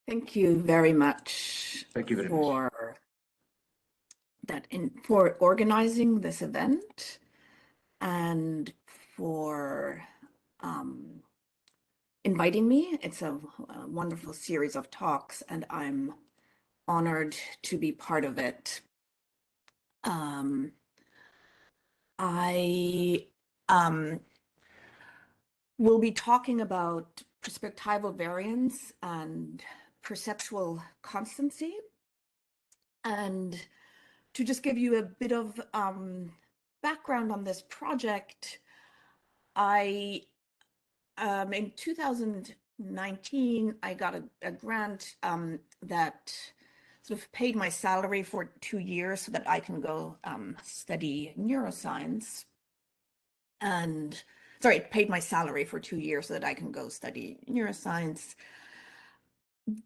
Thank you very much Thank you very much. for for organizing this event and for inviting me. It's a wonderful series of talks, and I'm honored to be part of it. I will be talking about perspectival variance and perceptual constancy. And to just give you a bit of background on this project, in 2019, I got a grant that sort of paid my salary for 2 years so that I can go study neuroscience. And sorry, it paid my salary for 2 years so that I can go study neuroscience.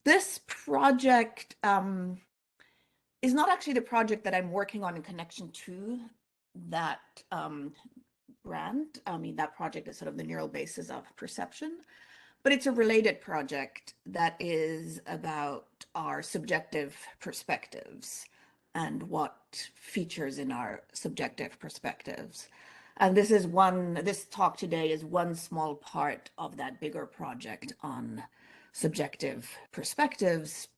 This project is not actually the project that I'm working on in connection to that grant. I mean, that project is sort of the neural basis of perception, but it's a related project that is about our subjective perspectives and what features in our subjective perspectives. And this talk today is one small part of that bigger project on subjective perspectives.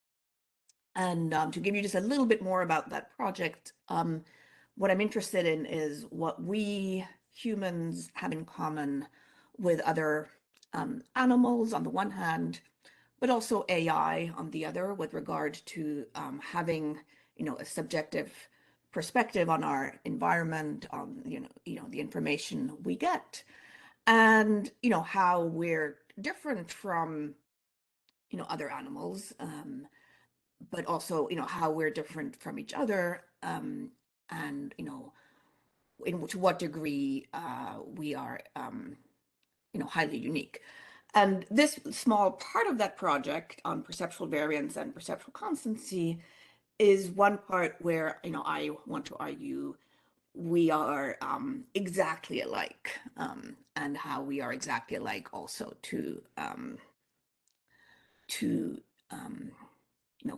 And to give you just a little bit more about that project, what I'm interested in is what we humans have in common with other animals on the one hand, but also AI on the other, with regard to having, a subjective perspective on our environment, on the information we get, and how we're different from other animals. But also, how we're different from each other, and, to what degree we are, highly unique. And this small part of that project on perceptual variance and perceptual constancy is one part where, I want to argue we are exactly alike, and how we are exactly alike also to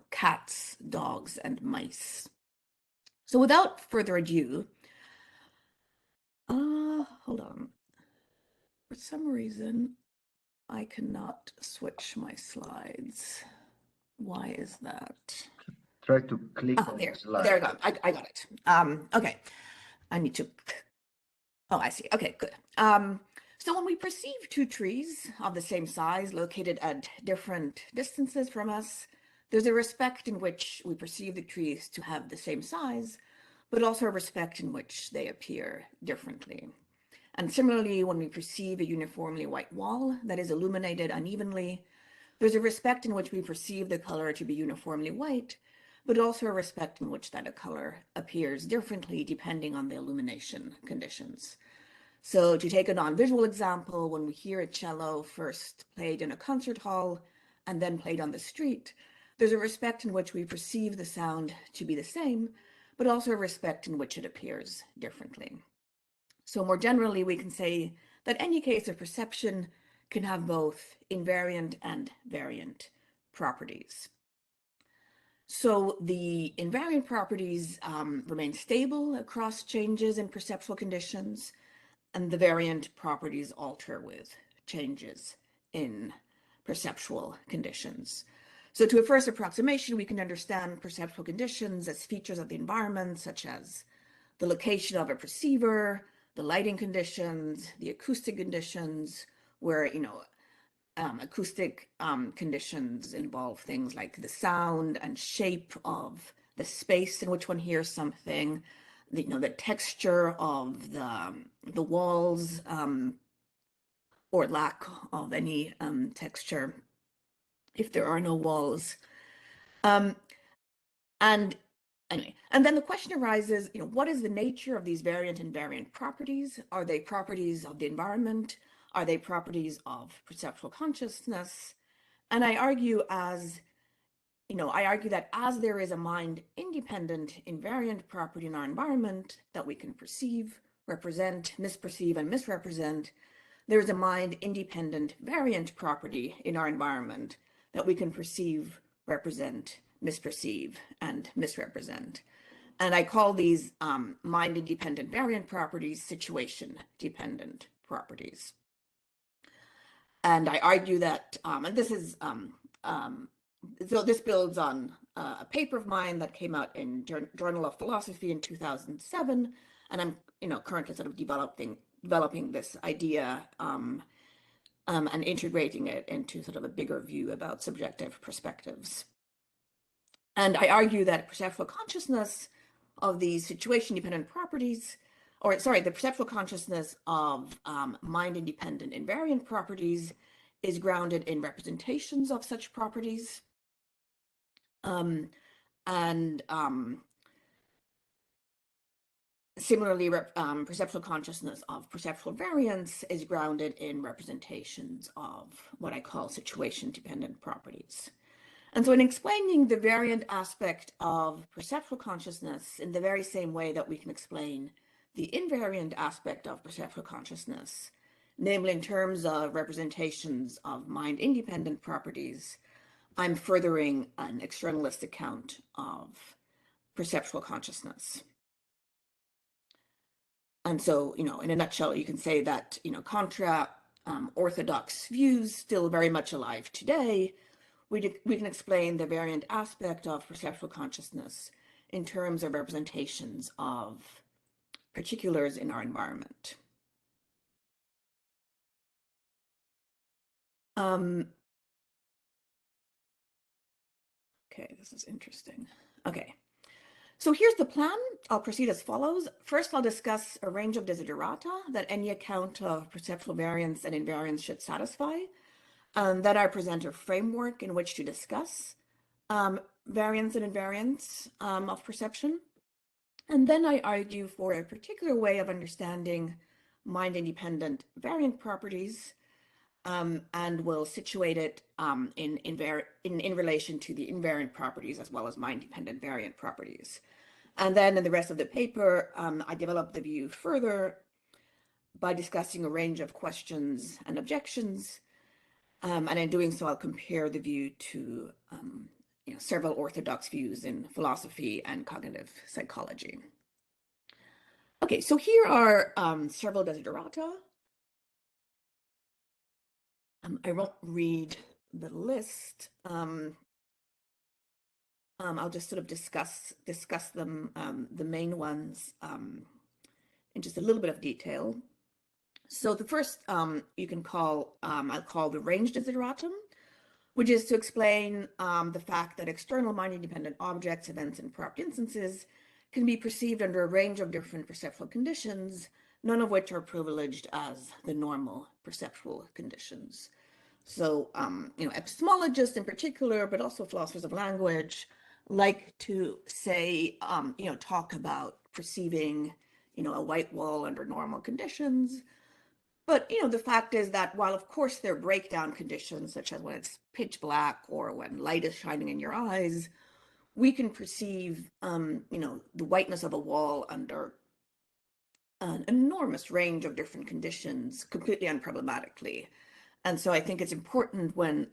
cats, dogs, and mice. So without further ado, hold on. For some reason, I cannot switch my slides. Why is that? Try to click on the slide. There I go. I got it. Okay. I need to. Oh, I see. Okay, good. So when we perceive two trees of the same size located at different distances from us, there's a respect in which we perceive the trees to have the same size, but also a respect in which they appear differently. And similarly, when we perceive a uniformly white wall that is illuminated unevenly, there's a respect in which we perceive the color to be uniformly white, but also a respect in which that color appears differently depending on the illumination conditions. So to take a non-visual example, when we hear a cello first played in a concert hall and then played on the street, there's a respect in which we perceive the sound to be the same, but also a respect in which it appears differently. So more generally, we can say that any case of perception can have both invariant and variant properties. So the invariant properties remain stable across changes in perceptual conditions, and the variant properties alter with changes in perceptual conditions. So to a first approximation, we can understand perceptual conditions as features of the environment, such as the location of a perceiver, the lighting conditions, the acoustic conditions, where, acoustic conditions involve things like the sound and shape of the space in which one hears something, the texture of the walls, or lack of any texture if there are no walls. And anyway, and then the question arises, what is the nature of these variant and invariant properties? Are they properties of the environment? Are they properties of perceptual consciousness? And I argue that as there is a mind-independent invariant property in our environment that we can perceive, represent, misperceive, and misrepresent, there is a mind-independent variant property in our environment that we can perceive, represent, misperceive, and misrepresent. And I call these mind-independent variant properties situation-dependent properties. And I argue that, and this is, so this builds on a paper of mine that came out in Journal of Philosophy in 2007, and I'm, currently sort of developing this idea and integrating it into sort of a bigger view about subjective perspectives. And I argue that perceptual consciousness of these situation-dependent properties, or sorry, the perceptual consciousness of mind-independent invariant properties is grounded in representations of such properties. Similarly, perceptual consciousness of perceptual variance is grounded in representations of what I call situation-dependent properties. And so in explaining the variant aspect of perceptual consciousness in the very same way that we can explain the invariant aspect of perceptual consciousness, namely in terms of representations of mind-independent properties, I'm furthering an externalist account of perceptual consciousness. And so, in a nutshell, you can say that, contra orthodox views still very much alive today, we can explain the variant aspect of perceptual consciousness in terms of representations of particulars in our environment. Okay, this is interesting. Okay, so here's the plan. I'll proceed as follows. First, I'll discuss a range of desiderata that any account of perceptual variance and invariance should satisfy. Then I present a framework in which to discuss variance and invariance of perception. And then I argue for a particular way of understanding mind-independent variant properties, and will situate it in relation to the invariant properties as well as mind-dependent variant properties. And then in the rest of the paper, I develop the view further by discussing a range of questions and objections. And in doing so, I'll compare the view to several orthodox views in philosophy and cognitive psychology. Okay, so here are several desiderata. I won't read the list. I'll just sort of discuss them, the main ones, in just a little bit of detail. So the first you can call, I'll call the range desideratum, which is to explain the fact that external mind-independent objects, events, and property instances can be perceived under a range of different perceptual conditions, none of which are privileged as the normal perceptual conditions. So, epistemologists in particular, but also philosophers of language, like to say, talk about perceiving, a white wall under normal conditions. But, the fact is that while, of course, there are breakdown conditions, such as when it's pitch black or when light is shining in your eyes, we can perceive, the whiteness of a wall under an enormous range of different conditions completely unproblematically. And so I think it's important when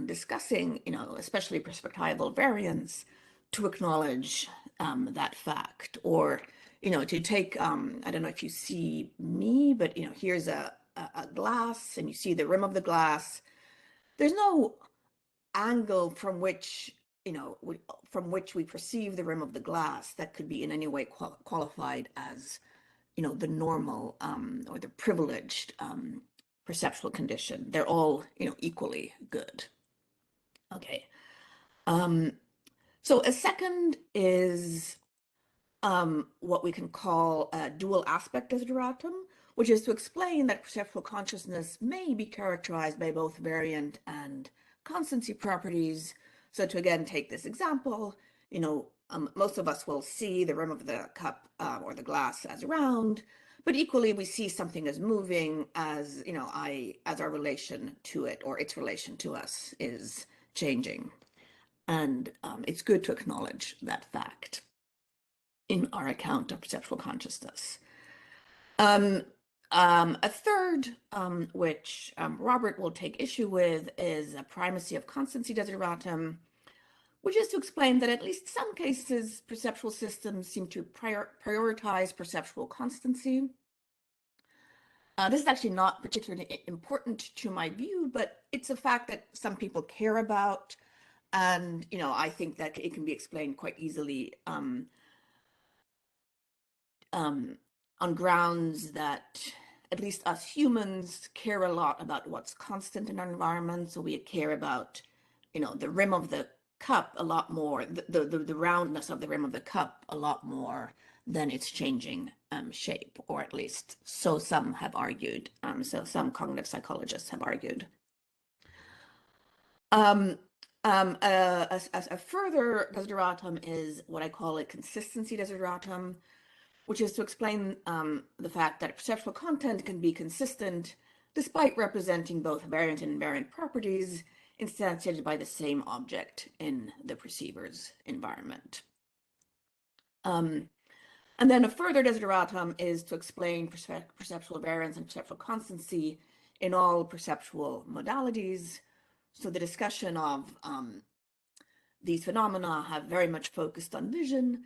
discussing, especially perspectival variance, to acknowledge that fact, or, to take, I don't know if you see me, but, here's a glass and you see the rim of the glass. There's no angle from which, we perceive the rim of the glass that could be in any way qualified as, the normal or the privileged perceptual condition. They're all, equally good. Okay. So a second is what we can call a dual aspect desideratum, which is to explain that perceptual consciousness may be characterized by both variant and constancy properties. So to again take this example, most of us will see the rim of the cup or the glass as round, but equally we see something as moving as, as our relation to it or its relation to us is changing. And it's good to acknowledge that fact in our account of perceptual consciousness. A third, which Robert will take issue with, is a primacy of constancy desideratum. which is to explain that at least some cases, perceptual systems seem to prioritize perceptual constancy. This is actually not particularly important to my view, but it's a fact that some people care about. And, I think that it can be explained quite easily on grounds that at least us humans care a lot about what's constant in our environment. So we care about, the rim of the cup a lot more, the roundness of the rim of the cup a lot more than its changing shape, or at least so some have argued. So some cognitive psychologists have argued. A further desideratum is what I call a consistency desideratum, which is to explain the fact that perceptual content can be consistent despite representing both variant and invariant properties instantiated by the same object in the perceiver's environment. And then a further desideratum is to explain perceptual variance and perceptual constancy in all perceptual modalities. So the discussion of these phenomena have very much focused on vision,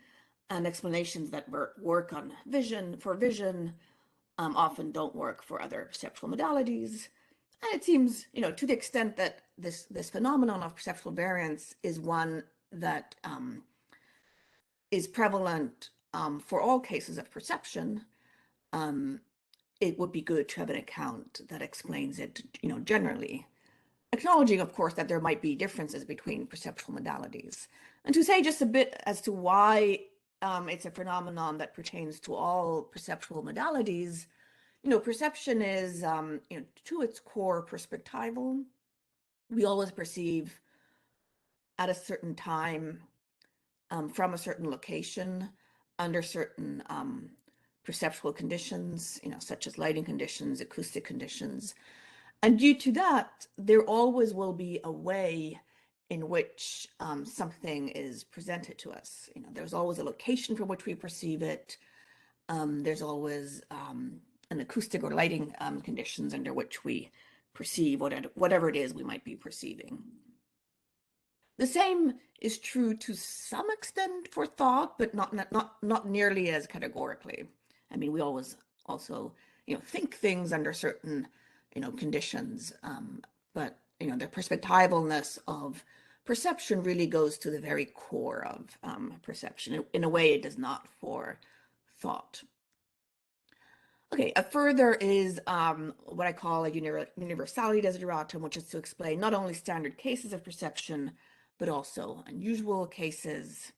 and explanations that work on vision often don't work for other perceptual modalities. And it seems, to the extent that this phenomenon of perceptual variance is one that is prevalent for all cases of perception, it would be good to have an account that explains it, generally. Acknowledging, of course, that there might be differences between perceptual modalities. And to say just a bit as to why it's a phenomenon that pertains to all perceptual modalities, perception is, to its core perspectival. We always perceive at a certain time, from a certain location, under certain perceptual conditions, such as lighting conditions, acoustic conditions. And due to that, there always will be a way in which something is presented to us. There's always a location from which we perceive it. There's always an acoustic or lighting conditions under which we perceive whatever it is we might be perceiving. The same is true to some extent for thought, but not nearly as categorically. I mean, we always also, think things under certain, conditions, but, the perspectivalness of perception really goes to the very core of perception. In a way, it does not for thought. Okay, a further is what I call a universality desideratum, which is to explain not only standard cases of perception, but also unusual cases.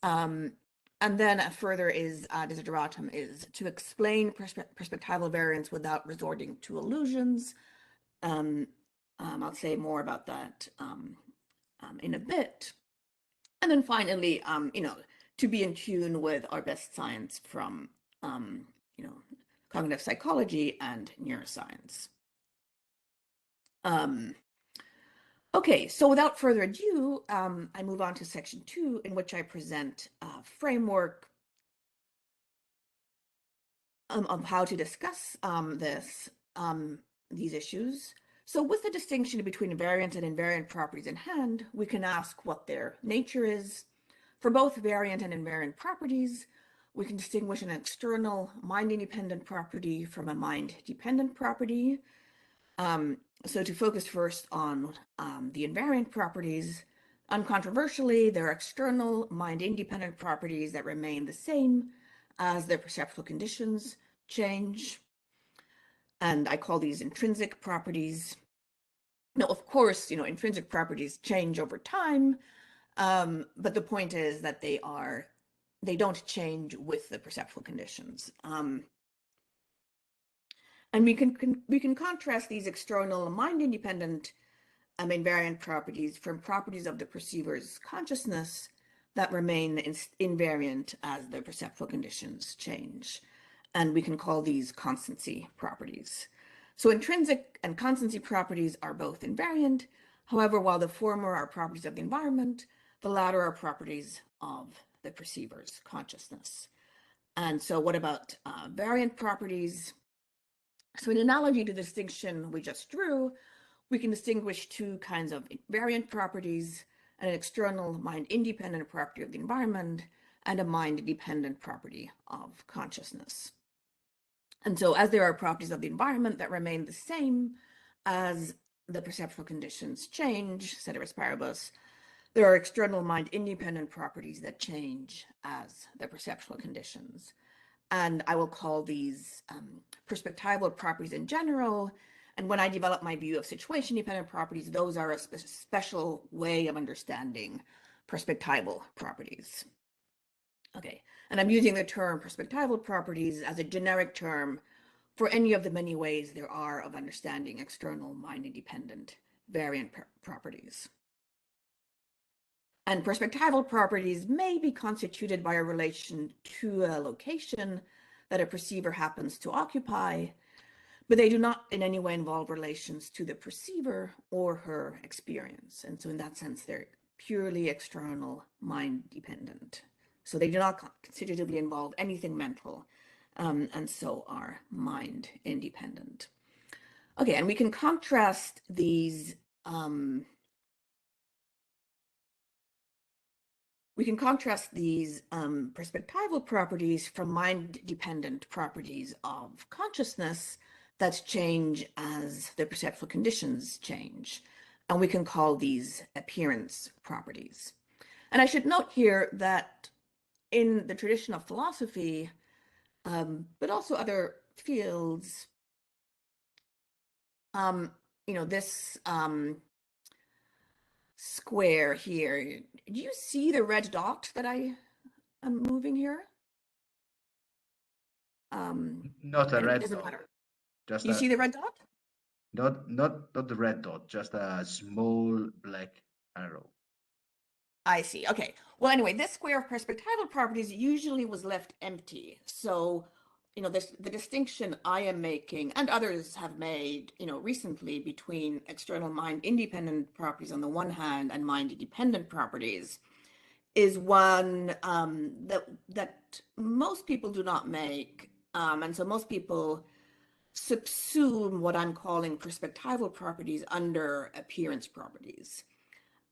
And then a further is desideratum is to explain perspectival variance without resorting to illusions. I'll say more about that in a bit. And then finally, to be in tune with our best science from, cognitive psychology and neuroscience. Okay, so without further ado, I move on to section 2, in which I present a framework of how to discuss these issues. So with the distinction between variant and invariant properties in hand, we can ask what their nature is. For both variant and invariant properties, we can distinguish an external mind-independent property from a mind-dependent property. So to focus first on the invariant properties, uncontroversially, there are external mind-independent properties that remain the same as their perceptual conditions change. And I call these intrinsic properties. Now, of course, intrinsic properties change over time, but the point is that they don't change with the perceptual conditions. And we can contrast these external mind-independent invariant properties from properties of the perceiver's consciousness that remain invariant as the perceptual conditions change. And we can call these constancy properties. So intrinsic and constancy properties are both invariant. However, while the former are properties of the environment, the latter are properties of the perceiver's consciousness. And so what about variant properties? So in analogy to the distinction we just drew, we can distinguish two kinds of invariant properties. an external mind-independent property of the environment, and a mind-dependent property of consciousness. And so as there are properties of the environment that remain the same as the perceptual conditions change, ceteris paribus, there are external mind-independent properties that change as the perceptual conditions. And I will call these perspectival properties in general. And when I develop my view of situation-dependent properties, those are a special way of understanding perspectival properties. Okay, and I'm using the term perspectival properties as a generic term for any of the many ways there are of understanding external mind-independent variant properties. And perspectival properties may be constituted by a relation to a location that a perceiver happens to occupy, but they do not in any way involve relations to the perceiver or her experience. And so in that sense, they're purely external mind dependent. So they do not constitutively involve anything mental, and so are mind independent. Okay, and we can contrast these perspectival properties from mind-dependent properties of consciousness that change as the perceptual conditions change. And we can call these appearance properties. And I should note here that in the tradition of philosophy, but also other fields, this square here, do you see the red dot that I am moving here? Not a red doesn't dot. matter. Just You see the red dot? not the red dot, just a small black arrow. I see. Okay. Well, anyway, this square of perspectival properties usually was left empty. So, the distinction I am making and others have made, recently between external mind independent properties on the one hand and mind dependent properties is one that most people do not make. And so most people subsume what I'm calling perspectival properties under appearance properties.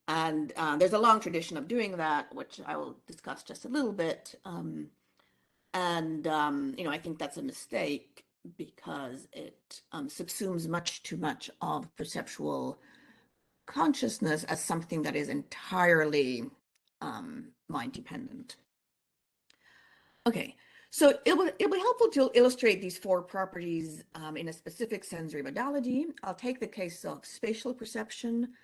And there's a long tradition of doing that, which I will discuss just a little bit. I think that's a mistake because it subsumes much too much of perceptual consciousness as something that is entirely mind dependent. Okay, so it'll be helpful to illustrate these four properties in a specific sensory modality. I'll take the case of spatial perception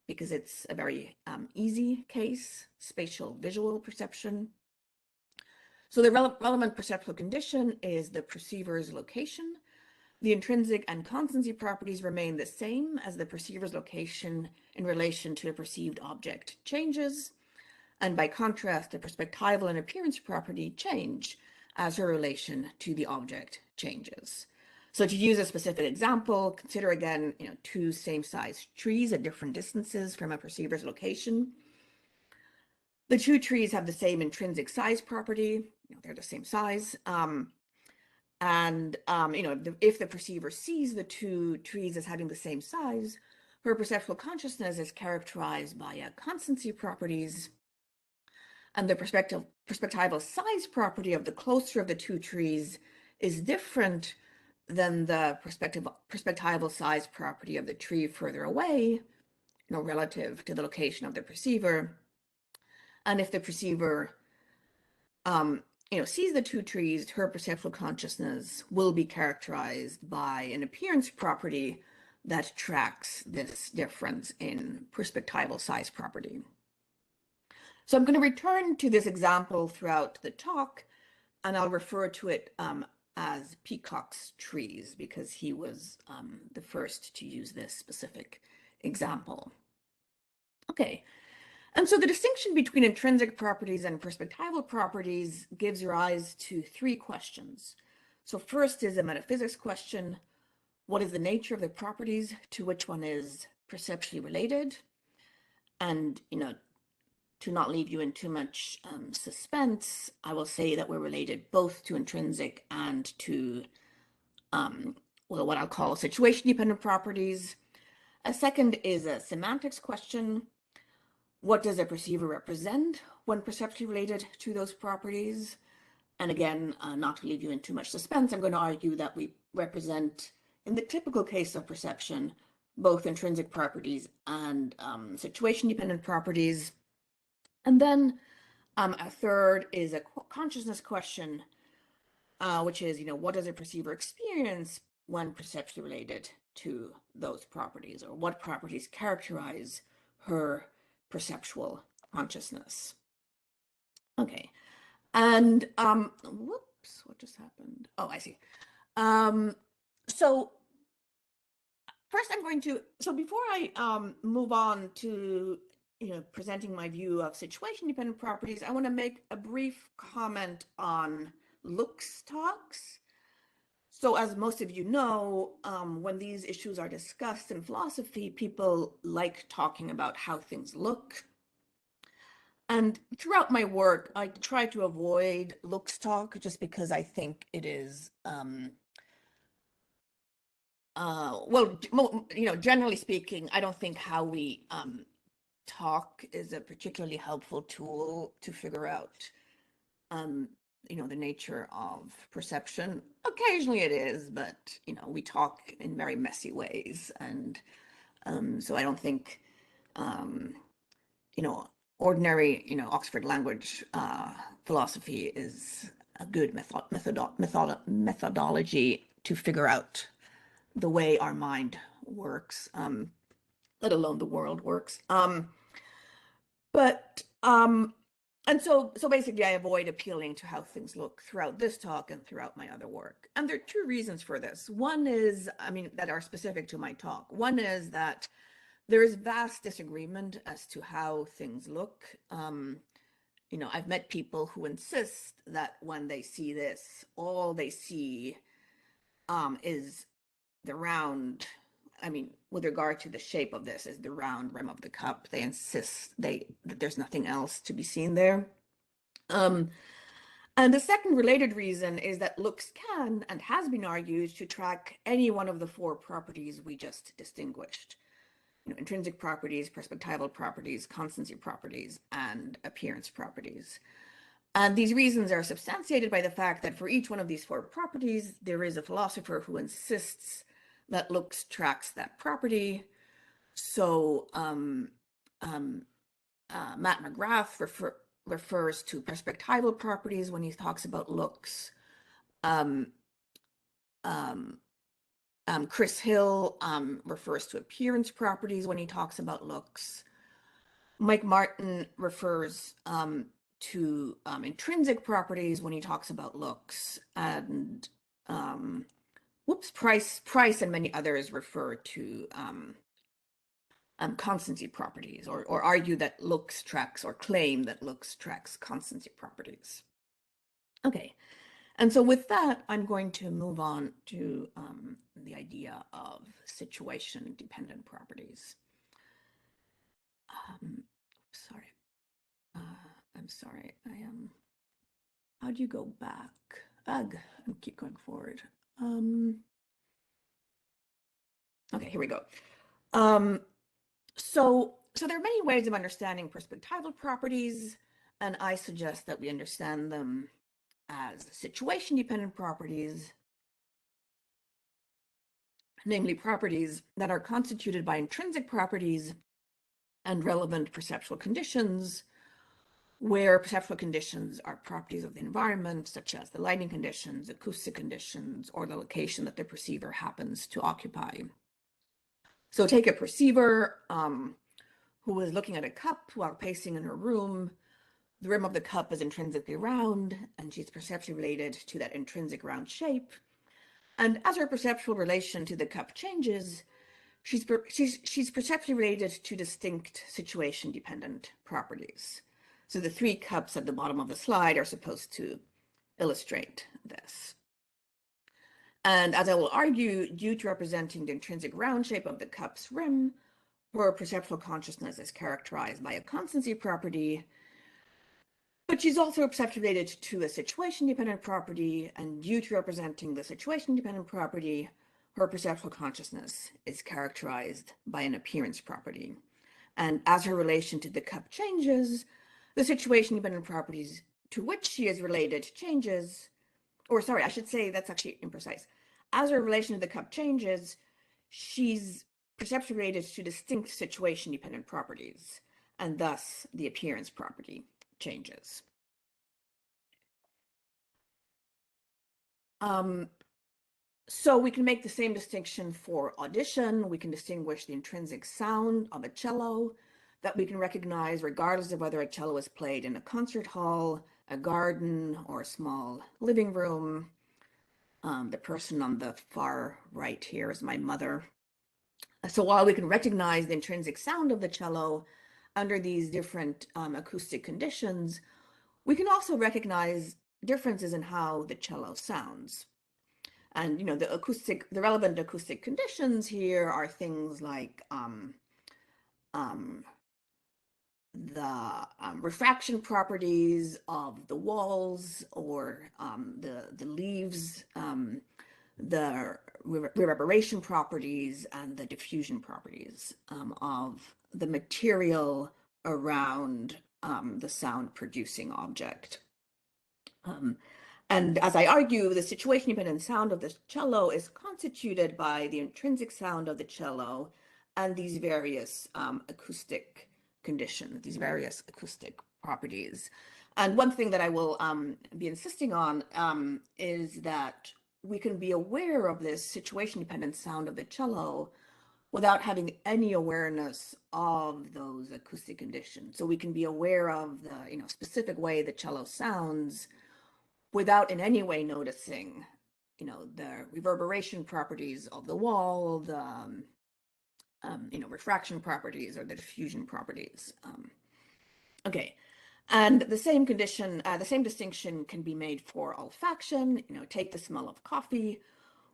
because it's a very easy case, spatial visual perception. So the relevant perceptual condition is the perceiver's location. The intrinsic and constancy properties remain the same as the perceiver's location in relation to a perceived object changes. And by contrast, the perspectival and appearance property change as her relation to the object changes. So to use a specific example, consider again, two same-size trees at different distances from a perceiver's location. The two trees have the same intrinsic size property, they're the same size. If the perceiver sees the two trees as having the same size, her perceptual consciousness is characterized by constancy properties, and the perspectival size property of the closer of the two trees is different than the perspectival size property of the tree further away, relative to the location of the perceiver. And if the perceiver sees the two trees, her perceptual consciousness will be characterized by an appearance property that tracks this difference in perspectival size property. So I'm going to return to this example throughout the talk, and I'll refer to it as Peacock's trees because he was the first to use this specific example. Okay. And so the distinction between intrinsic properties and perspectival properties gives rise to three questions. So first is a metaphysics question. What is the nature of the properties to which one is perceptually related? And, to not leave you in too much suspense, I will say that we're related both to intrinsic and to, what I'll call situation-dependent properties. A second is a semantics question. what does a perceiver represent when perceptually related to those properties? And again, not to leave you in too much suspense, I'm going to argue that we represent, in the typical case of perception, both intrinsic properties and situation-dependent properties. And then a third is a consciousness question, which is, what does a perceiver experience when perceptually related to those properties, or what properties characterize her perceptual consciousness? Okay, and whoops, what just happened? Oh, I see. So first I'm going to, so before I move on to presenting my view of situation-dependent properties, I want to make a brief comment on looks talks. So as most of you know, when these issues are discussed in philosophy, people like talking about how things look. And throughout my work, I try to avoid looks talk just because I think it is, well, generally speaking, I don't think how we talk is a particularly helpful tool to figure out, the nature of perception. Occasionally it is, but, we talk in very messy ways. And so I don't think, ordinary, Oxford language philosophy is a good methodology to figure out the way our mind works, let alone the world works. And so basically I avoid appealing to how things look throughout this talk and throughout my other work. And there are two reasons for this. One is, that are specific to my talk. One is that there is vast disagreement as to how things look. I've met people who insist that when they see this, all they see is the round, with regard to the shape of this, is the round rim of the cup. They insist that there's nothing else to be seen there. And the second related reason is that looks can and has been argued to track any one of the four properties we just distinguished. Intrinsic properties, perspectival properties, constancy properties, and appearance properties. And these reasons are substantiated by the fact that for each one of these four properties, there is a philosopher who insists that looks tracks that property. So Matt McGrath refers to perspectival properties when he talks about looks. Chris Hill refers to appearance properties when he talks about looks. Mike Martin refers to intrinsic properties when he talks about looks, and Price and many others refer to constancy properties, or argue that looks tracks, or claim that looks tracks constancy properties. Okay, and so with that, I'm going to move on to the idea of situation-dependent properties. Sorry. I'm sorry, how do you go back? Ugh, and keep going forward. Okay, here we go. So there are many ways of understanding perspectival properties, and I suggest that we understand them as situation-dependent properties, namely properties that are constituted by intrinsic properties and relevant perceptual conditions, where perceptual conditions are properties of the environment, such as the lighting conditions, acoustic conditions, or the location that the perceiver happens to occupy. So take a perceiver who is looking at a cup while pacing in her room. The rim of the cup is intrinsically round, and she's perceptually related to that intrinsic round shape. And as her perceptual relation to the cup changes, she's perceptually related to distinct situation-dependent properties. So the three cups at the bottom of the slide are supposed to illustrate this. And as I will argue, due to representing the intrinsic round shape of the cup's rim, her perceptual consciousness is characterized by a constancy property, but she's also perceptually related to a situation-dependent property, and due to representing the situation-dependent property, her perceptual consciousness is characterized by an appearance property. And as her relation to the cup changes, the situation-dependent properties to which she is related changes, or sorry, I should say that's actually imprecise. As her relation to the cup changes, she's perceptually related to distinct situation-dependent properties, and thus the appearance property changes. So we can make the same distinction for audition. We can distinguish the intrinsic sound of a cello that we can recognize regardless of whether a cello is played in a concert hall, a garden, or a small living room. The person on the far right here is my mother. So while we can recognize the intrinsic sound of the cello under these different acoustic conditions, we can also recognize differences in how the cello sounds. And the relevant acoustic conditions here are things like the refraction properties of the walls, or the leaves, the reverberation properties, and the diffusion properties of the material around the sound producing object. And as I argue, the situation-dependent sound of the cello is constituted by the intrinsic sound of the cello and these various acoustic conditions, these various acoustic properties. And one thing that I will be insisting on is that we can be aware of this situation-dependent sound of the cello without having any awareness of those acoustic conditions. So we can be aware of the specific way the cello sounds without in any way noticing, the reverberation properties of the wall, the refraction properties, or the diffusion properties. Okay, and the same distinction can be made for olfaction. Take the smell of coffee.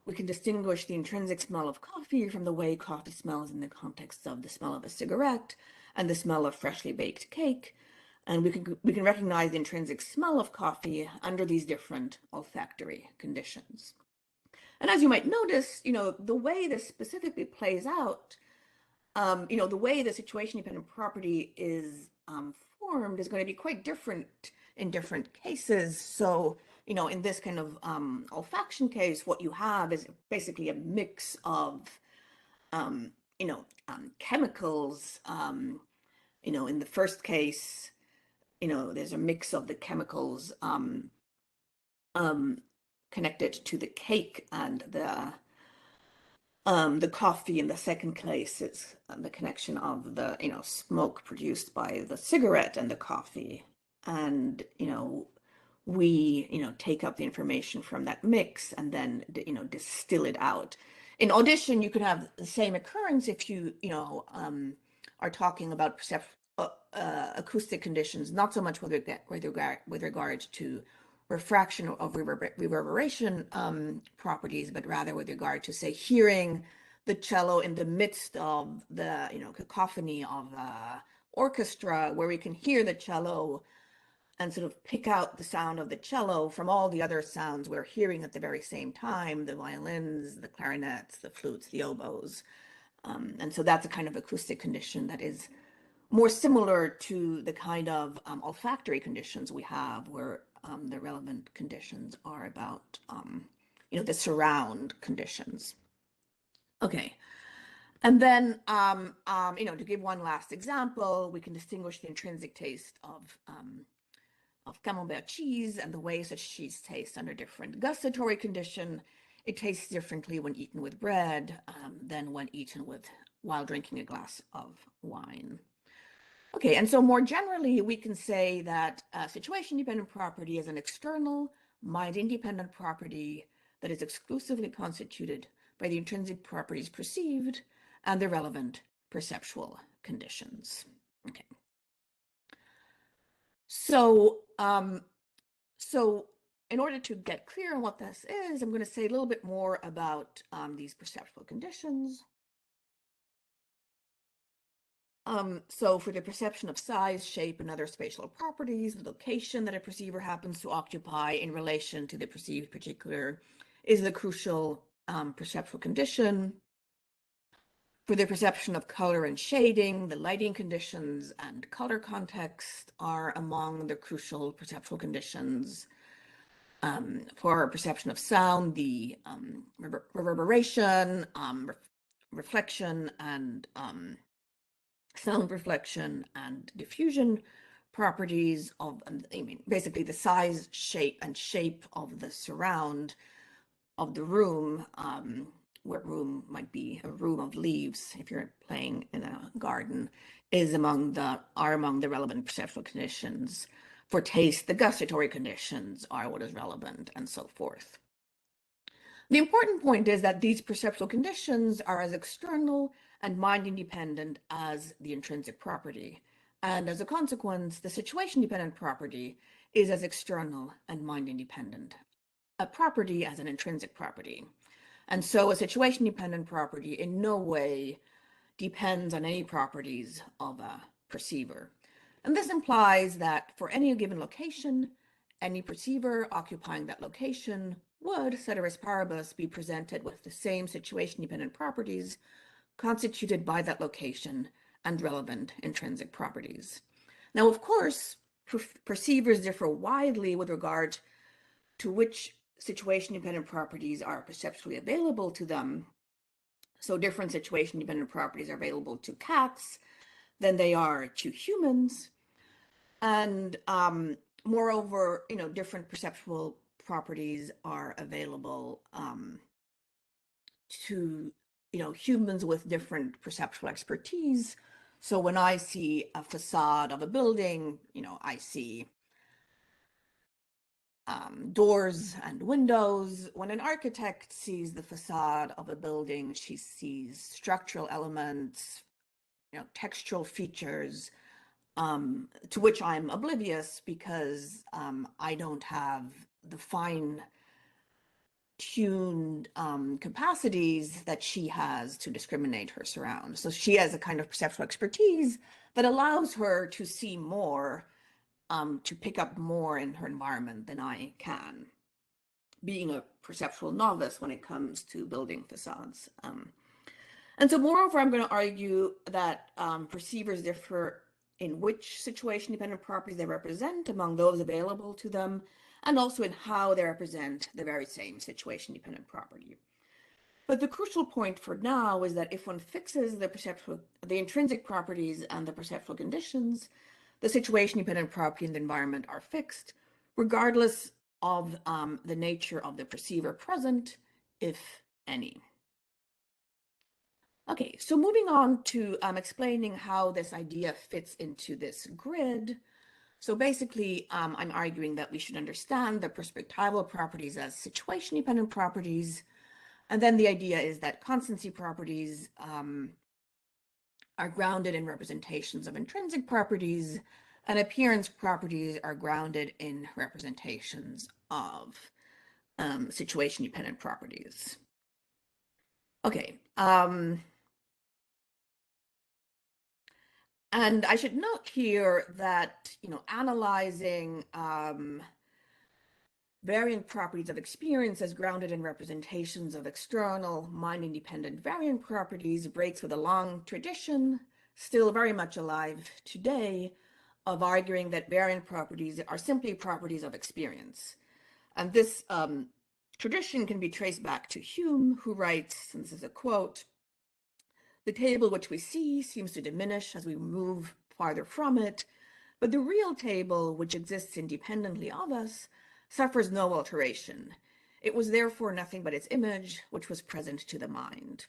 We can distinguish the intrinsic smell of coffee from the way coffee smells in the context of the smell of a cigarette and the smell of freshly baked cake. And we can recognize the intrinsic smell of coffee under these different olfactory conditions. And as you might notice, the way this specifically plays out, the way the situation-dependent property is formed is going to be quite different in different cases. So, in this kind of olfaction case, what you have is basically a mix of, chemicals. In the first case, there's a mix of the chemicals connected to the cake and the coffee. In the second case, it's the connection of the smoke produced by the cigarette and the coffee, and we take up the information from that mix and then distill it out. In audition, you could have the same occurrence if you are talking about acoustic conditions, not so much with regard to refraction of reverberation properties, but rather with regard to, say, hearing the cello in the midst of the cacophony of orchestra, where we can hear the cello and sort of pick out the sound of the cello from all the other sounds we're hearing at the very same time: the violins, the clarinets, the flutes, the oboes. And so that's a kind of acoustic condition that is more similar to the kind of olfactory conditions we have, where the relevant conditions are about the surround conditions. Okay, and then to give one last example, we can distinguish the intrinsic taste of camembert cheese and the way such cheese tastes under different gustatory condition. It tastes differently when eaten with bread than when eaten while drinking a glass of wine. Okay, and so more generally, we can say that situation-dependent property is an external, mind-independent property that is exclusively constituted by the intrinsic properties perceived and the relevant perceptual conditions. Okay. So, in order to get clear on what this is, I'm going to say a little bit more about these perceptual conditions. So for the perception of size, shape, and other spatial properties, the location that a perceiver happens to occupy in relation to the perceived particular is the crucial perceptual condition. For the perception of color and shading, the lighting conditions and color context are among the crucial perceptual conditions. For perception of sound, the reverberation, reflection, and sound reflection and diffusion properties of, basically the size, shape, and shape of the surround of the room, where room might be a room of leaves if you're playing in a garden, are among the relevant perceptual conditions. For taste, the gustatory conditions are what is relevant, and so forth. The important point is that these perceptual conditions are as external and mind-independent as the intrinsic property. And as a consequence, the situation-dependent property is as external and mind-independent a property as an intrinsic property. And so a situation-dependent property in no way depends on any properties of a perceiver. And this implies that for any given location, any perceiver occupying that location would, ceteris paribus, be presented with the same situation-dependent properties constituted by that location and relevant intrinsic properties. Now, of course, perceivers differ widely with regard to which situation-dependent properties are perceptually available to them. So different situation-dependent properties are available to cats than they are to humans. And moreover, different perceptual properties are available to, humans with different perceptual expertise. So when I see a facade of a building, I see doors and windows. When an architect sees the facade of a building, she sees structural elements, textural features, to which I'm oblivious because I don't have the fine-tuned capacities that she has to discriminate her surrounds. So she has a kind of perceptual expertise that allows her to see more, to pick up more in her environment than I can, being a perceptual novice when it comes to building facades. And so moreover, I'm going to argue that perceivers differ in which situation-dependent properties they represent among those available to them, and also in how they represent the very same situation-dependent property. But the crucial point for now is that if one fixes the intrinsic properties and the perceptual conditions, the situation-dependent property and the environment are fixed, regardless of the nature of the perceiver present, if any. Okay, so moving on to explaining how this idea fits into this grid. So basically, I'm arguing that we should understand the perspectival properties as situation-dependent properties. And then the idea is that constancy properties are grounded in representations of intrinsic properties, and appearance properties are grounded in representations of situation-dependent properties. Okay. And I should note here that, analyzing variant properties of experience as grounded in representations of external mind-independent variant properties breaks with a long tradition, still very much alive today, of arguing that variant properties are simply properties of experience. And this tradition can be traced back to Hume, who writes, and this is a quote, "The table which we see seems to diminish as we move farther from it, but the real table, which exists independently of us, suffers no alteration. It was therefore nothing but its image, which was present to the mind."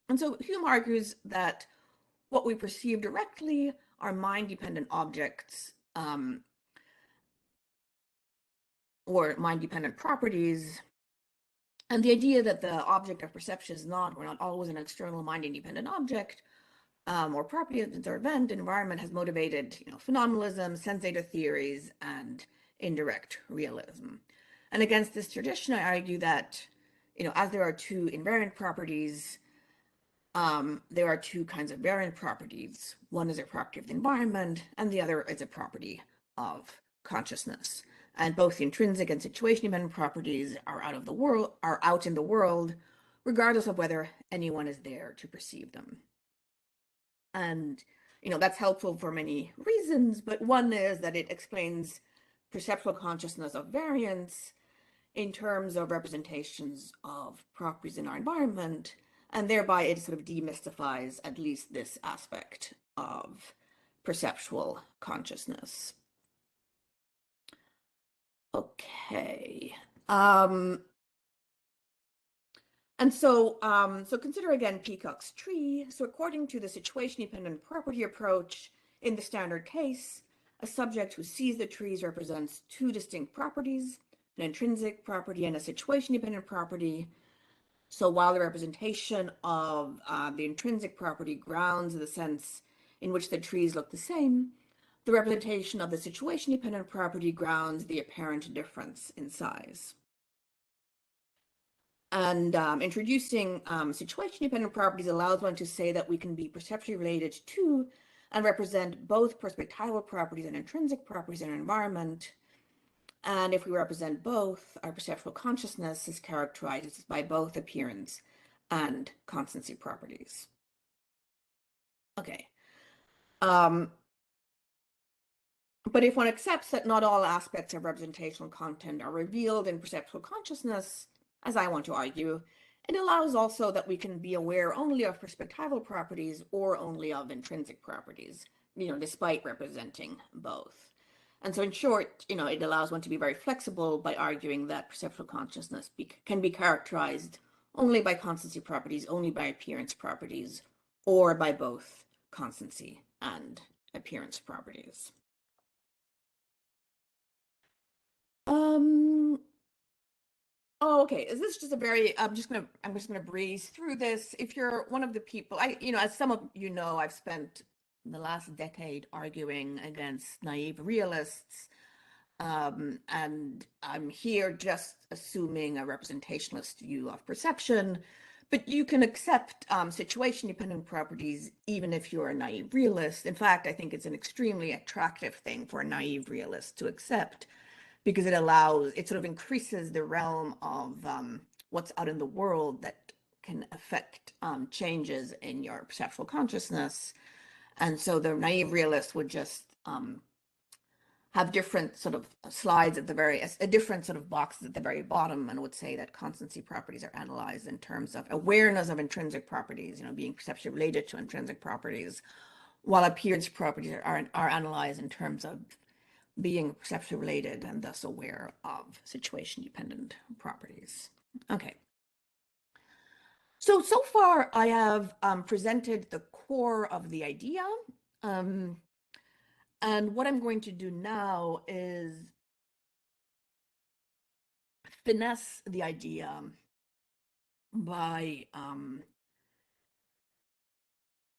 And so Hume argues that what we perceive directly are mind-dependent objects, or mind-dependent properties. And the idea that the object of perception is not, or not always, an external mind-independent object, or property of the event environment has motivated, phenomenalism, sense data theories, and indirect realism. And against this tradition, I argue that, as there are two invariant properties, there are two kinds of variant properties. One is a property of the environment, and the other is a property of consciousness. And both the intrinsic and situation-dependent properties are out in the world, regardless of whether anyone is there to perceive them. And, that's helpful for many reasons, but one is that it explains perceptual consciousness of variance in terms of representations of properties in our environment, and thereby it sort of demystifies at least this aspect of perceptual consciousness. Okay. And so consider again Peacock's tree. So according to the situation-dependent property approach, in the standard case, a subject who sees the trees represents two distinct properties, an intrinsic property and a situation-dependent property. So while the representation of the intrinsic property grounds the sense in which the trees look the same, the representation of the situation-dependent property grounds the apparent difference in size. And introducing situation-dependent properties allows one to say that we can be perceptually related to and represent both perspectival properties and intrinsic properties in our environment. And if we represent both, our perceptual consciousness is characterized by both appearance and constancy properties. Okay. But if one accepts that not all aspects of representational content are revealed in perceptual consciousness, as I want to argue, it allows also that we can be aware only of perspectival properties or only of intrinsic properties, despite representing both. And so in short, it allows one to be very flexible by arguing that perceptual consciousness can be characterized only by constancy properties, only by appearance properties, or by both constancy and appearance properties. Oh, okay. Is this just a very, I'm just gonna breeze through this. If you're one of the people, as some of you know, I've spent the last decade arguing against naive realists. And I'm here just assuming a representationalist view of perception, but you can accept situation-dependent properties even if you're a naive realist. In fact, I think it's an extremely attractive thing for a naive realist to accept, because it sort of increases the realm of what's out in the world that can affect changes in your perceptual consciousness. And so the naive realist would just have different sort of slides at a different sort of boxes at the very bottom, and would say that constancy properties are analyzed in terms of awareness of intrinsic properties, being perceptually related to intrinsic properties, while appearance properties are analyzed in terms of being perceptually related and thus aware of situation-dependent properties. Okay. So far I have presented the core of the idea. And what I'm going to do now is finesse the idea by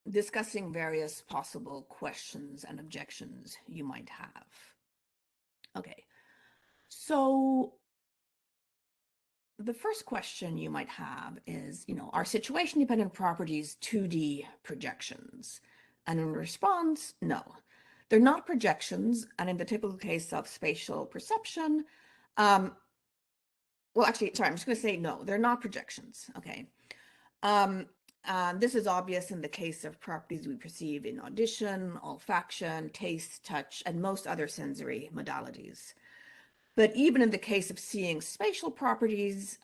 discussing various possible questions and objections you might have. Okay, so the first question you might have is, are situation-dependent properties 2D projections? And in response, no. They're not projections, and in the typical case of spatial perception, well, actually, sorry, I'm just going to say no, they're not projections, okay? This is obvious in the case of properties we perceive in audition, olfaction, taste, touch, and most other sensory modalities. But even in the case of seeing spatial properties,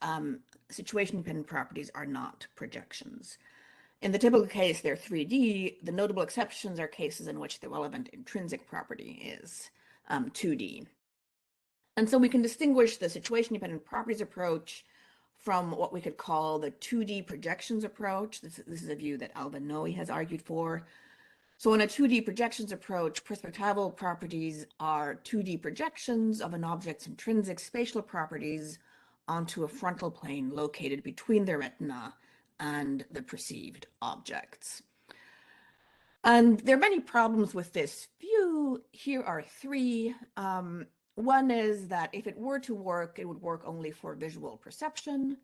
situation-dependent properties are not projections. In the typical case, they're 3D. The notable exceptions are cases in which the relevant intrinsic property is 2D. And so we can distinguish the situation-dependent properties approach from what we could call the 2D projections approach. This is a view that Alvin Noe has argued for. So in a 2D projections approach, perspectival properties are 2D projections of an object's intrinsic spatial properties onto a frontal plane located between the retina and the perceived objects. And there are many problems with this view. Here are three. One is that if it were to work, it would work only for visual perception.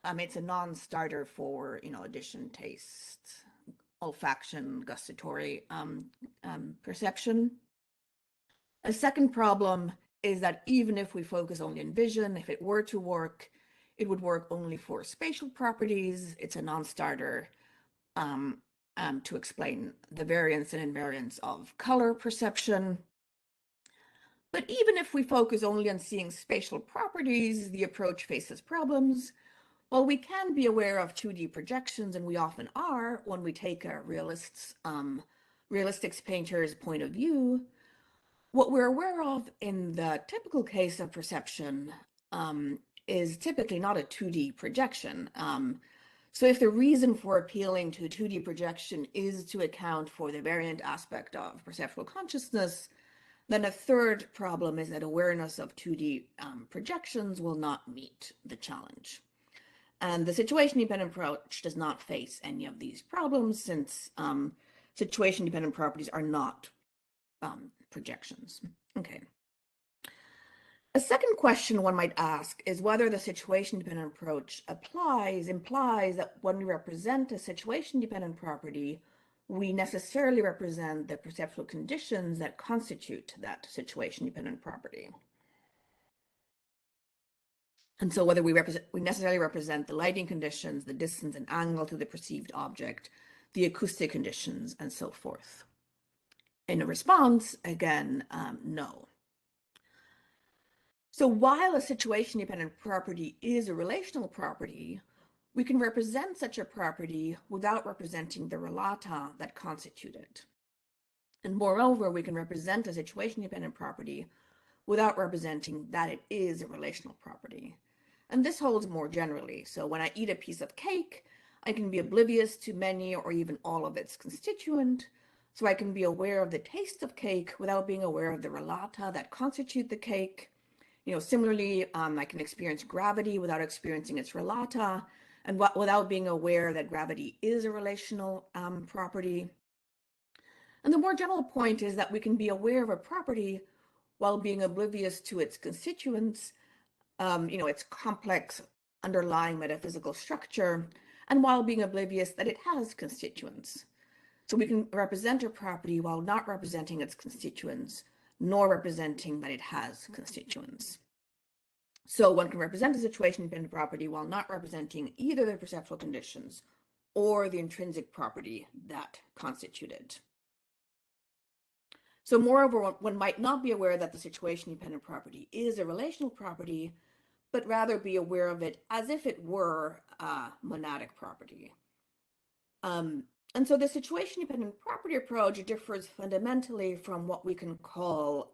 It's a non-starter for, audition, taste, olfaction, gustatory perception. A second problem is that even if we focus only on vision, if it were to work, It would work only for spatial properties. It's a non-starter to explain the variance and invariance of color perception. But even if we focus only on seeing spatial properties, the approach faces problems. While we can be aware of 2D projections, and we often are when we take a realistics painter's point of view, what we're aware of in the typical case of perception is typically not a 2D projection. So if the reason for appealing to a 2D projection is to account for the variant aspect of perceptual consciousness, then a third problem is that awareness of 2D projections will not meet the challenge. And the situation-dependent approach does not face any of these problems, since situation-dependent properties are not projections. Okay. A second question one might ask is whether the situation-dependent approach implies that when we represent a situation-dependent property, we necessarily represent the perceptual conditions that constitute that situation-dependent property. And so whether we necessarily represent the lighting conditions, the distance and angle to the perceived object, the acoustic conditions, and so forth. In a response, again, no. So while a situation-dependent property is a relational property, we can represent such a property without representing the relata that constitute it. And moreover, we can represent a situation-dependent property without representing that it is a relational property. And this holds more generally. So when I eat a piece of cake, I can be oblivious to many or even all of its constituent. So I can be aware of the taste of cake without being aware of the relata that constitute the cake. Similarly, I can experience gravity without experiencing its relata, and without being aware that gravity is a relational property. And the more general point is that we can be aware of a property while being oblivious to its constituents, its complex underlying metaphysical structure, and while being oblivious that it has constituents. So we can represent a property while not representing its constituents, nor representing that it has constituents. So one can represent a situation-dependent property while not representing either the perceptual conditions or the intrinsic property that constitute it. So moreover, one might not be aware that the situation-dependent property is a relational property, but rather be aware of it as if it were a monadic property. And so the situation-dependent property approach differs fundamentally from what we can call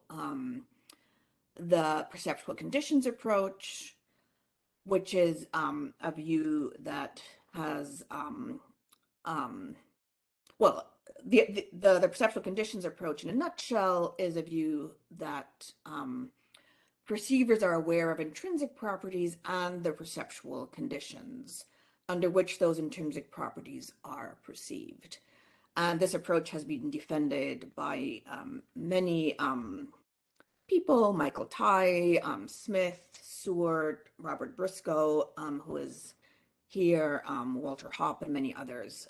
the perceptual conditions approach, which is a view that has, well, the perceptual conditions approach in a nutshell is a view that perceivers are aware of intrinsic properties and the perceptual conditions under which those intrinsic properties are perceived. And this approach has been defended by many people: Michael Tai, Smith, Seward, Robert Briscoe, who is here, Walter Hoppe, and many others.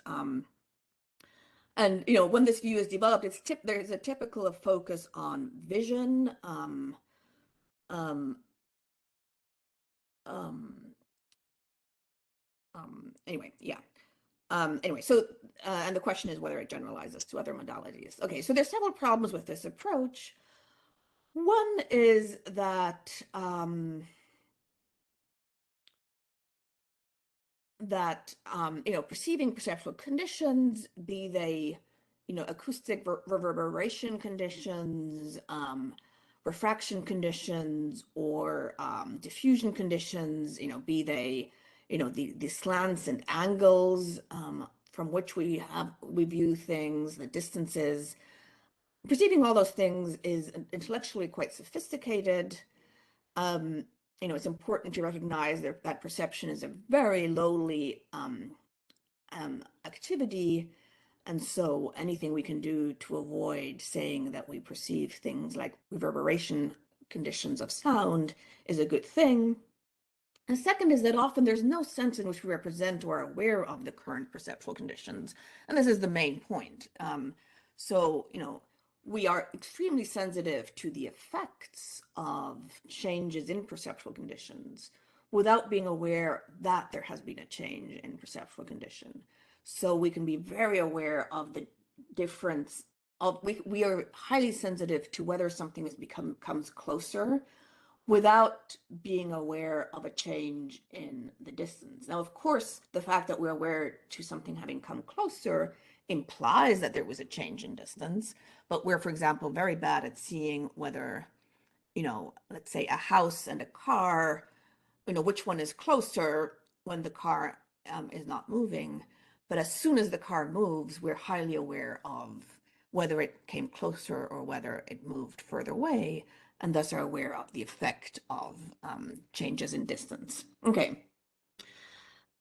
And when this view is developed, there's a typical focus on vision. Anyway, yeah. Anyway, so and the question is whether it generalizes to other modalities. Okay, so there's several problems with this approach. One is that perceiving perceptual conditions, be they acoustic reverberation conditions, refraction conditions, or diffusion conditions, be they the slants and angles from which we view things, the distances. Perceiving all those things is intellectually quite sophisticated. It's important to recognize that perception is a very lowly activity, and so anything we can do to avoid saying that we perceive things like reverberation conditions of sound is a good thing. And second is that often there's no sense in which we represent or are aware of the current perceptual conditions, and this is the main point. So we are extremely sensitive to the effects of changes in perceptual conditions, without being aware that there has been a change in perceptual condition. So we can be very aware of the difference of, we are highly sensitive to whether something comes closer without being aware of a change in the distance. Now, of course, the fact that we're aware to something having come closer implies that there was a change in distance, but we're, for example, very bad at seeing whether, let's say a house and a car, which one is closer when the car is not moving. But as soon as the car moves, we're highly aware of whether it came closer or whether it moved further away, and thus are aware of the effect of changes in distance. Okay.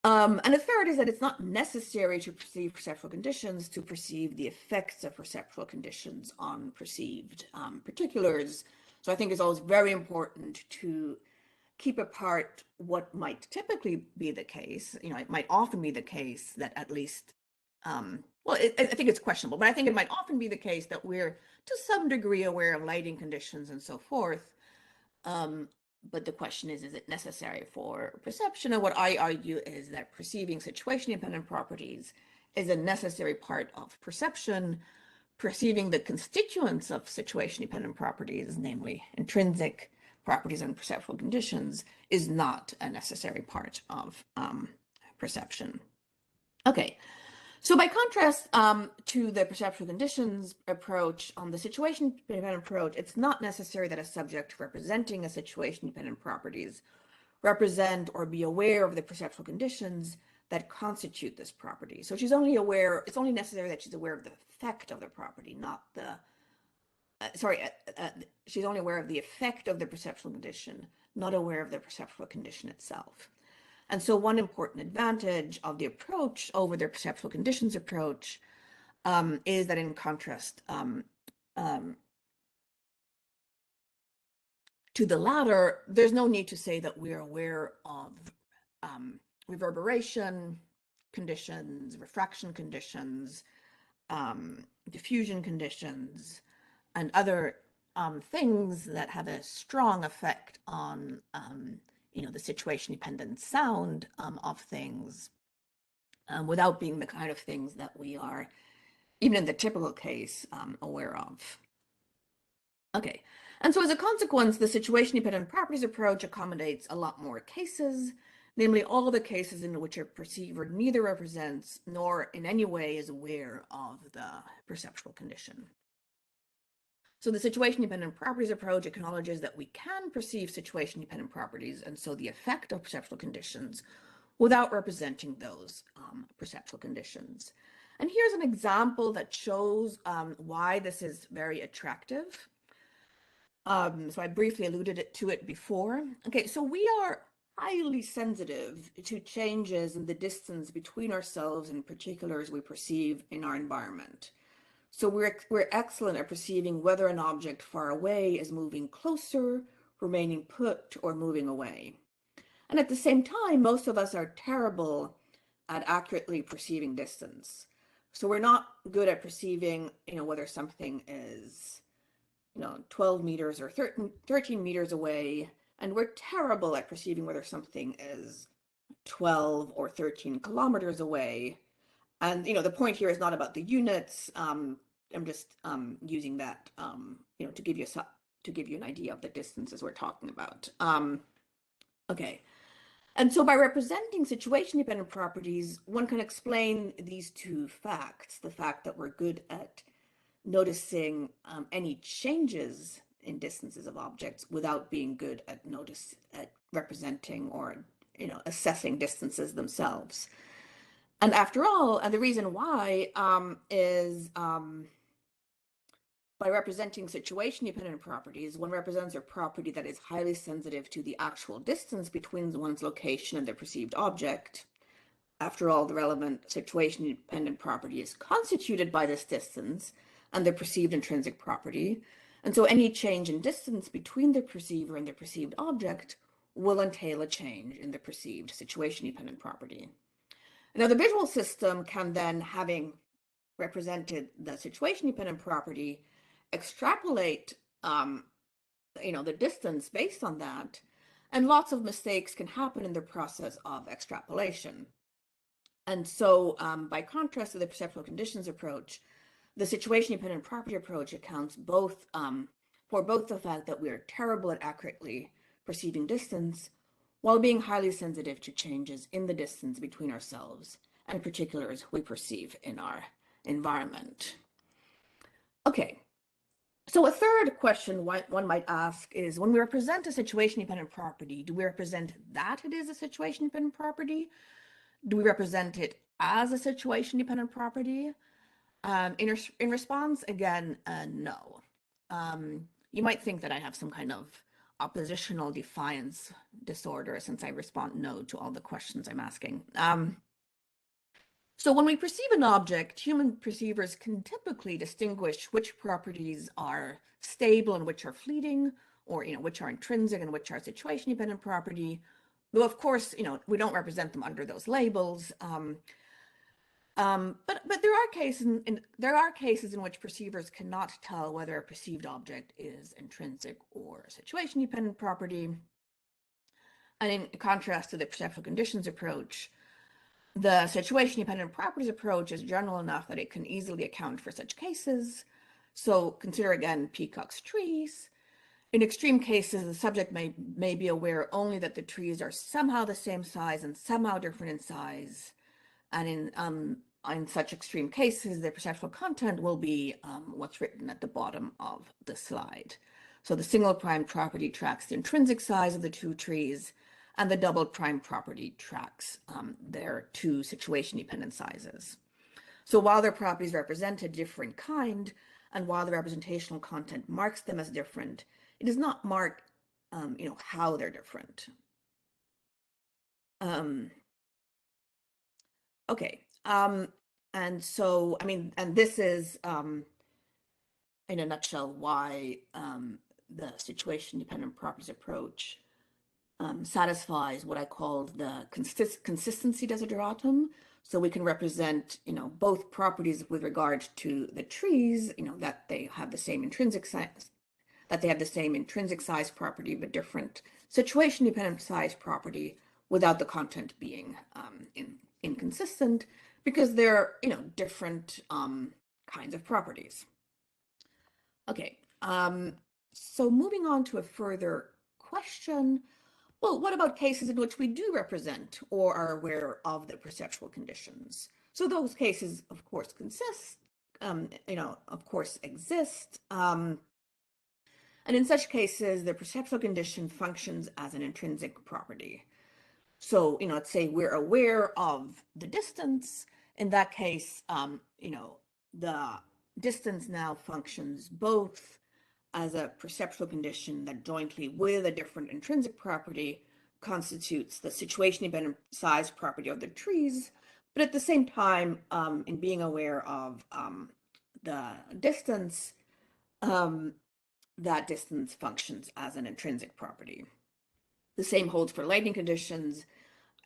And the third is that it's not necessary to perceive perceptual conditions to perceive the effects of perceptual conditions on perceived particulars. So I think it's always very important to keep apart what might typically be the case. It might often be the case that at least, I think it's questionable, but I think it might often be the case that we're to some degree aware of lighting conditions and so forth. But the question is it necessary for perception? And what I argue is that perceiving situation-dependent properties is a necessary part of perception. Perceiving the constituents of situation-dependent properties, namely intrinsic properties and perceptual conditions, is not a necessary part of perception. Okay, so by contrast to the perceptual conditions approach, on the situation-dependent approach, it's not necessary that a subject representing a situation-dependent properties represent or be aware of the perceptual conditions that constitute this property. So she's only aware, it's only necessary that she's aware of the effect of the property, not the, she's only aware of the effect of the perceptual condition, not aware of the perceptual condition itself. And so one important advantage of the approach over the perceptual conditions approach is that in contrast to the latter, there's no need to say that we're aware of reverberation conditions, refraction conditions, diffusion conditions, and other things that have a strong effect on the situation-dependent sound of things, without being the kind of things that we are, even in the typical case, aware of. Okay, and so as a consequence, the situation-dependent properties approach accommodates a lot more cases, namely all the cases in which a perceiver neither represents nor in any way is aware of the perceptual condition. So the situation-dependent properties approach acknowledges that we can perceive situation-dependent properties, and so the effect of perceptual conditions, without representing those perceptual conditions. And here's an example that shows why this is very attractive. So I briefly alluded to it before. Okay, so we are highly sensitive to changes in the distance between ourselves and particulars we perceive in our environment. So we're excellent at perceiving whether an object far away is moving closer, remaining put, or moving away. And at the same time, most of us are terrible at accurately perceiving distance. So we're not good at perceiving, whether something is, 12 meters or 13 meters away. And we're terrible at perceiving whether something is 12 or 13 kilometers away. And, the point here is not about the units. I'm just using that, to give you an idea of the distances we're talking about. Okay. And so by representing situation-dependent properties, one can explain these two facts: the fact that we're good at noticing any changes in distances of objects without being good at representing or assessing distances themselves. And after all, and the reason why is by representing situation-dependent properties, one represents a property that is highly sensitive to the actual distance between one's location and the perceived object. After all, the relevant situation-dependent property is constituted by this distance and the perceived intrinsic property. And so any change in distance between the perceiver and the perceived object will entail a change in the perceived situation-dependent property. Now, the visual system can then, having represented the situation-dependent property, extrapolate, the distance based on that, And lots of mistakes can happen in the process of extrapolation. And so, by contrast to the perceptual conditions approach, the situation-dependent property approach accounts both for both the fact that we are terrible at accurately perceiving distance, while being highly sensitive to changes in the distance between ourselves and particulars we perceive in our environment. Okay, so a third question one might ask is, when we represent a situation-dependent property, do we represent that it is a situation-dependent property? Do we represent it as a situation-dependent property? In response, again, no. You might think that I have some kind of oppositional defiance disorder since I respond no to all the questions I'm asking. So when we perceive an object, human perceivers can typically distinguish which properties are stable and which are fleeting, or which are intrinsic and which are situation-dependent property. Though of course, we don't represent them under those labels. But there are cases in which perceivers cannot tell whether a perceived object is intrinsic or situation-dependent property. And in contrast to the perceptual conditions approach, the situation-dependent properties approach is general enough that it can easily account for such cases. So consider again Peacock's trees. In extreme cases, the subject may be aware only that the trees are somehow the same size and somehow different in size. And in such extreme cases, the perceptual content will be what's written at the bottom of the slide. So the single prime property tracks the intrinsic size of the two trees, and the double prime property tracks their two situation-dependent sizes. So while their properties represent a different kind, and while the representational content marks them as different, it does not mark, how they're different. Okay. And so, and this is, in a nutshell, why the situation-dependent properties approach satisfies what I called the consistency desideratum. So we can represent, both properties with regard to the trees, that they have the same intrinsic size, property, but different situation-dependent size property, without the content being inconsistent, because they're, different kinds of properties. Okay, so moving on to a further question. Well, what about cases in which we do represent or are aware of the perceptual conditions? So those cases, of course, exist. And in such cases, the perceptual condition functions as an intrinsic property. So, let's say we're aware of the distance. In that case, the distance now functions both as a perceptual condition that jointly with a different intrinsic property constitutes the situation-dependent size property of the trees, but at the same time, in being aware of the distance, that distance functions as an intrinsic property. The same holds for lighting conditions.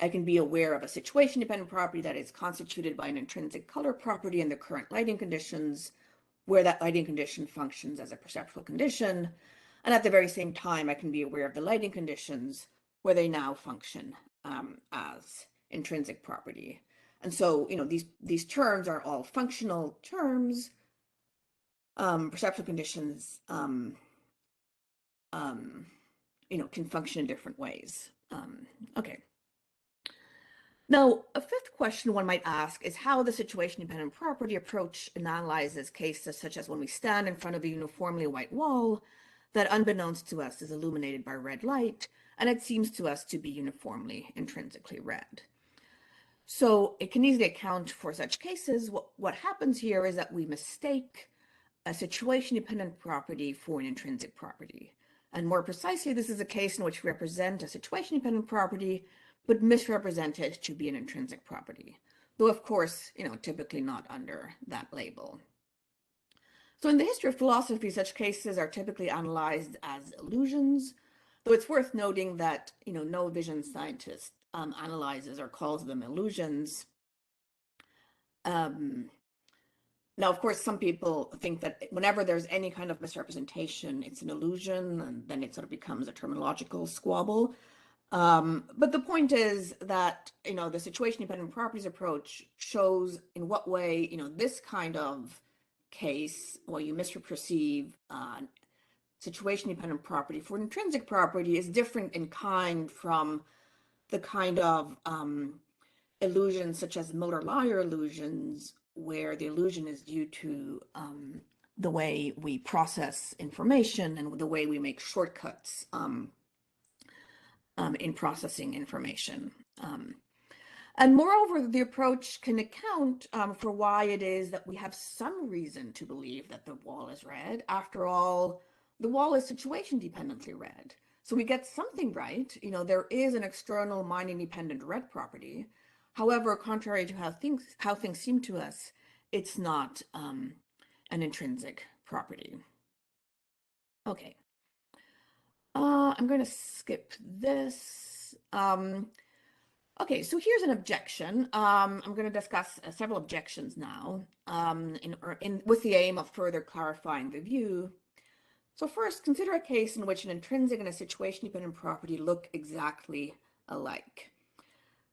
I can be aware of a situation-dependent property that is constituted by an intrinsic color property in the current lighting conditions, where that lighting condition functions as a perceptual condition. And at the very same time, I can be aware of the lighting conditions where they now function as intrinsic property. And so, these terms are all functional terms. Perceptual conditions, can function in different ways. Okay. Now, a fifth question one might ask is how the situation-dependent property approach analyzes cases such as when we stand in front of a uniformly white wall that, unbeknownst to us, is illuminated by red light, and it seems to us to be uniformly intrinsically red. So it can easily account for such cases. What happens here is that we mistake a situation-dependent property for an intrinsic property. And more precisely, this is a case in which we represent a situation-dependent property, but misrepresent it to be an intrinsic property, though of course, typically not under that label. So in the history of philosophy, such cases are typically analyzed as illusions, though it's worth noting that, no vision scientist analyzes or calls them illusions. Now, of course, some people think that whenever there's any kind of misrepresentation, it's an illusion, and then it sort of becomes a terminological squabble. But the point is that, the situation-dependent properties approach shows in what way, this kind of case, where you misperceive situation-dependent property for an intrinsic property, is different in kind from the kind of illusions such as motor-liar illusions, where the illusion is due to the way we process information and the way we make shortcuts in processing information. And moreover, the approach can account for why it is that we have some reason to believe that the wall is red. After all, the wall is situation dependently red. So we get something right. There is an external mind independent red property. However, contrary to how things seem to us, it's not an intrinsic property. Okay. I'm going to skip this. Okay, so here's an objection. I'm going to discuss several objections now with the aim of further clarifying the view. So first, consider a case in which an intrinsic and a situation-dependent property look exactly alike.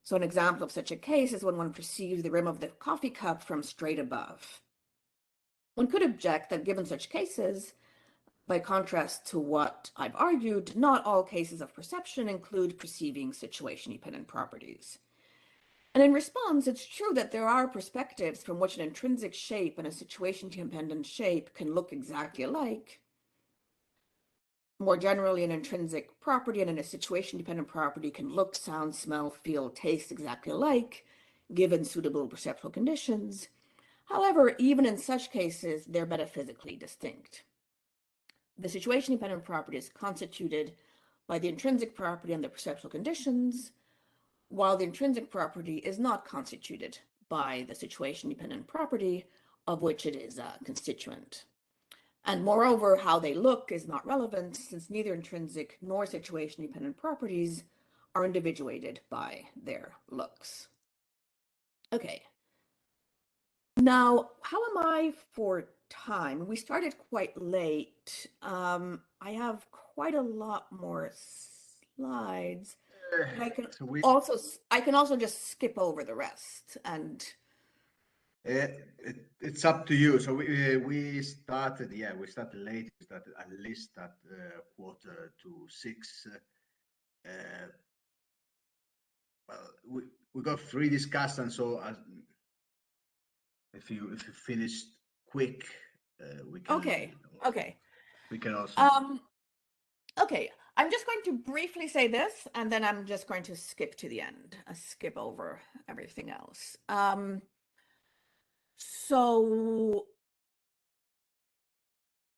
So an example of such a case is when one perceives the rim of the coffee cup from straight above. One could object that given such cases, by contrast to what I've argued, not all cases of perception include perceiving situation-dependent properties. And in response, it's true that there are perspectives from which an intrinsic shape and a situation-dependent shape can look exactly alike. More generally, an intrinsic property and a situation-dependent property can look, sound, smell, feel, taste exactly alike, given suitable perceptual conditions. However, even in such cases, they're metaphysically distinct. The situation-dependent property is constituted by the intrinsic property and the perceptual conditions, while the intrinsic property is not constituted by the situation-dependent property of which it is a constituent. And moreover, how they look is not relevant, since neither intrinsic nor situation-dependent properties are individuated by their looks. Okay. Now, how am I for time? We started quite late. I have quite a lot more slides. But So we I can also just skip over the rest and it's up to you. So we started, yeah, we started late. We started at least at 5:45. Well, we got three discussants. So if you finished quick, we can okay. we can also. Okay, I'm just going to briefly say this, and then I'm just going to skip to the end, skip over everything else. So,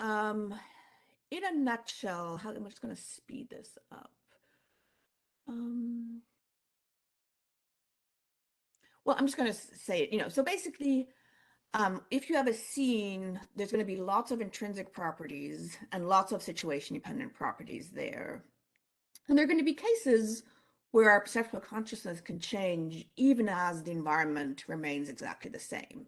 in a nutshell, I'm just going to speed this up. Well, I'm just going to say it, so basically, if you have a scene, there's going to be lots of intrinsic properties and lots of situation-dependent properties there. And there are going to be cases where our perceptual consciousness can change even as the environment remains exactly the same.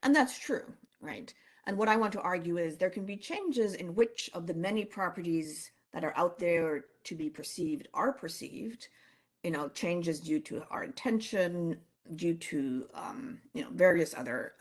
And that's true, right? And what I want to argue is there can be changes in which of the many properties that are out there to be perceived are perceived, changes due to our intention, due to, various other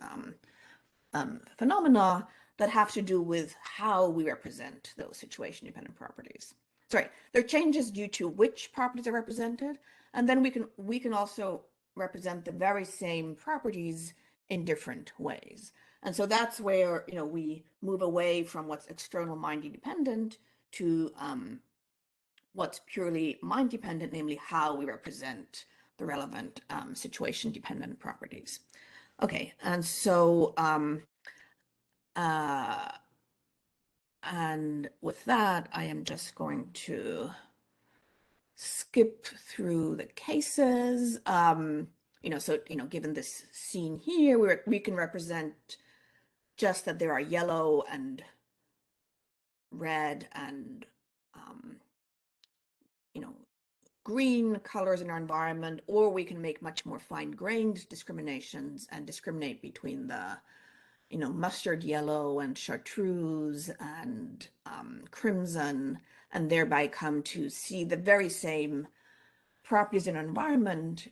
phenomena that have to do with how we represent those situation-dependent properties. Sorry, there are changes due to which properties are represented, and then we can also represent the very same properties in different ways. And so that's where we move away from what's external mind independent to what's purely mind dependent, namely how we represent the relevant situation dependent properties. Okay, and so and with that, I am just going to skip through the cases. So, given this scene here, we can represent just that there are yellow and red and, green colors in our environment, or we can make much more fine-grained discriminations and discriminate between the mustard yellow and chartreuse and crimson, and thereby come to see the very same properties in an environment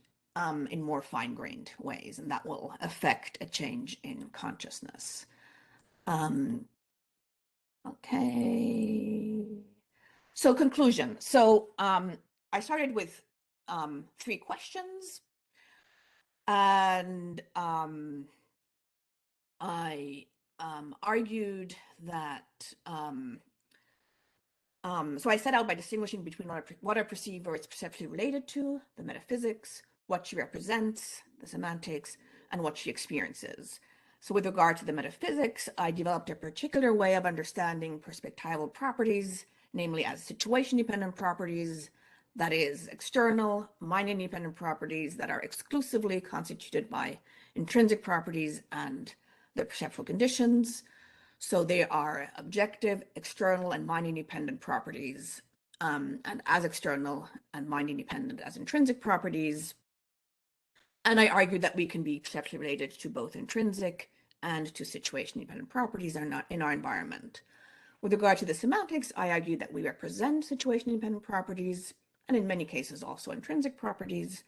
in more fine-grained ways, and that will affect a change in consciousness. Okay. So conclusion. So I started with 3 questions, and I argued that so I set out by distinguishing between what I perceive or it's perceptually related to, the metaphysics, what she represents, the semantics, and what she experiences. So with regard to the metaphysics, I developed a particular way of understanding perspectival properties, namely as situation-dependent properties, that is, external, mind-independent properties that are exclusively constituted by intrinsic properties and their perceptual conditions. So they are objective, external, and mind-independent properties, and as external and mind-independent as intrinsic properties. And I argued that we can be perceptually related to both intrinsic and to situation-dependent properties in our environment. With regard to the semantics, I argued that we represent situation-dependent properties, and in many cases also intrinsic properties.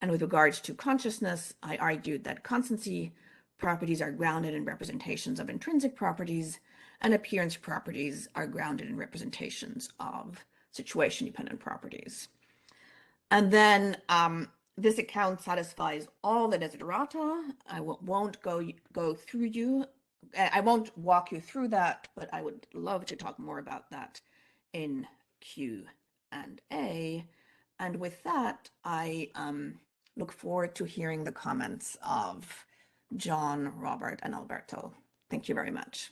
And with regards to consciousness, I argued that constancy properties are grounded in representations of intrinsic properties, and appearance properties are grounded in representations of situation-dependent properties. And then this account satisfies all the desiderata. I won't go through you. I won't walk you through that, but I would love to talk more about that in Q&A. And with that, I look forward to hearing the comments of John, Robert, and Alberto. Thank you very much.